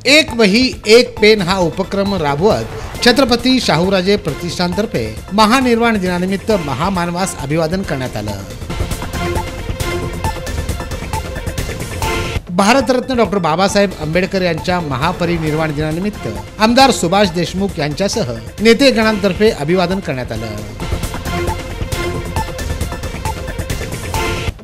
एक वही एक पेन हा उपक्रम राबवत छत्रपती शाहूराजे प्रतिष्ठानतर्फे महानिर्वाण दिनानिमित्त महामानवास अभिवादन करण्यात आलं। भारतरत्न डॉक्टर बाबासाहेब आंबेडकर यांच्या महापरिनिर्वाण दिनानिमित्त आमदार सुभाष देशमुख यांच्यासह नेतेगणांतर्फे अभिवादन करण्यात आलं।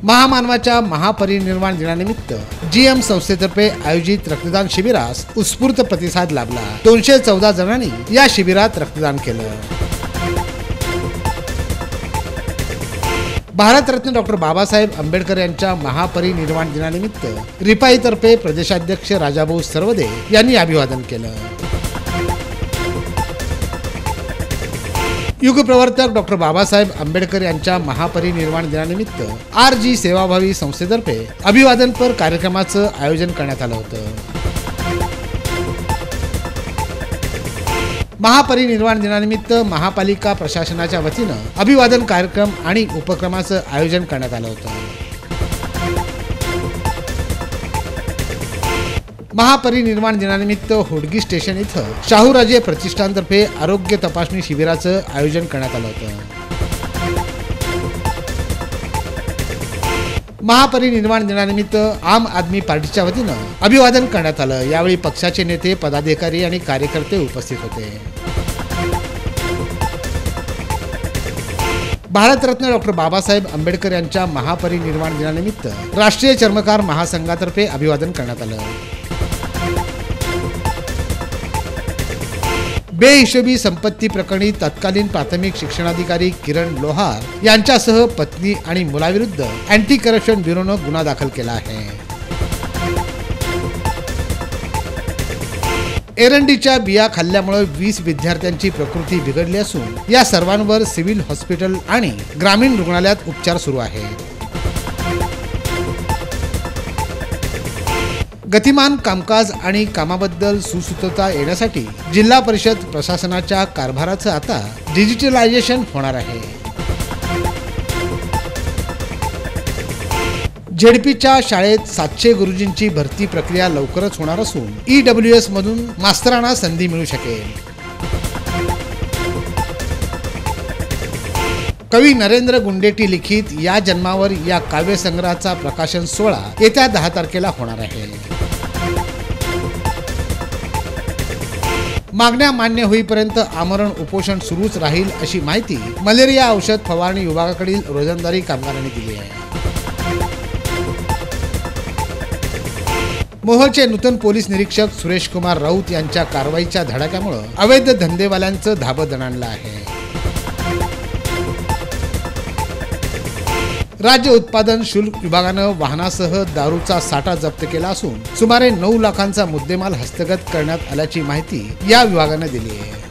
महामानवाच्या महापरिनिर्वाण दिनानिमित्त जीएम संस्थेतर्फे आयोजित रक्तदान शिबिरास उत्स्फूर्त प्रतिसाद लाभला। 214 जणांनी या शिबिरात रक्तदान केलं। भारतरत्न डॉक्टर बाबासाहेब आंबेडकर यांच्या महापरिनिर्वाण दिनानिमित्त रिपाईतर्फे प्रदेशाध्यक्ष राजाभाऊ सरवदे यांनी अभिवादन केलं। युगप्रवर्तक डॉक्टर बाबासाहेब आंबेडकर यांच्या महापरिनिर्वाण दिनानिमित्त RG सेवाभावी संस्थेतर्फे अभिवादनपर कार्यक्रमाचं आयोजन करण्यात आलं होतं। महापरिनिर्वाण दिनानिमित्त महापालिका प्रशासनाच्या वतीनं अभिवादन कार्यक्रम आणि उपक्रमाचं आयोजन करण्यात आलं होतं। महापरिनिर्वाण दिनानिमित्त होडगी स्टेशन इथं शाहूराजे प्रतिष्ठानतर्फे आरोग्य तपासणी शिबिराचं आयोजन करण्यात आलं होतं। महापरिनिर्वाण दिनानिमित्त आम आदमी पार्टीच्या वतीनं अभिवादन करण्यात आलं। यावेळी पक्षाचे नेते, पदाधिकारी आणि कार्यकर्ते उपस्थित होते। भारतरत्न डॉक्टर बाबासाहेब आंबेडकर यांच्या महापरिनिर्वाण दिनानिमित्त राष्ट्रीय चर्मकार महासंघातर्फे अभिवादन करण्यात आलं। बेहिशोबी संपत्ती प्रकरणी तत्कालीन प्राथमिक शिक्षणाधिकारी किरण लोहार यांच्यासह पत्नी आणि मुलाविरुद्ध अँटी करप्शन ब्युरोनं गुन्हा दाखल केला आहे। एरंडीच्या बिया खाल्ल्यामुळे 20 विद्यार्थ्यांची प्रकृती बिघडली असून या सर्वांवर सिव्हिल हॉस्पिटल आणि ग्रामीण रुग्णालयात उपचार सुरू आहेत। गतिमान कामकाज आणि कामाबद्दल सुसूत्रता येण्यासाठी जिल्हा परिषद प्रशासनाच्या कारभाराचं आता डिजिटलायझेशन होणार आहे। झेडपीच्या शाळेत 700 गुरुजींची भरती प्रक्रिया लवकरच होणार असून EWS मधून मास्तरांना संधी मिळू शकेल। कवी नरेंद्र गुंडेटी लिखित या जन्मावर या काव्यसंग्रहाचा प्रकाशन सोहळा येत्या 10 तारखेला होणार आहे। मागण्या मान्य होईपर्यंत आमरण उपोषण सुरूच राहील अशी माहिती मलेरिया औषध फवारणी विभागाकडील रोजंदारी कामगारांनी दिली आहे। मोहोळचे नूतन पोलीस निरीक्षक सुरेश कुमार राऊत यांच्या कारवाईच्या धडाक्यामुळे अवैध धंदेवाल्यांचं धाबं दणाणलं आहे। राज्य उत्पादन शुल्क विभागानं वाहनासह दारूचा साठा जप्त केला असून सुमारे 9 लाखांचा मुद्देमाल हस्तगत करण्यात आल्याची माहिती या विभागानं दिली आहे।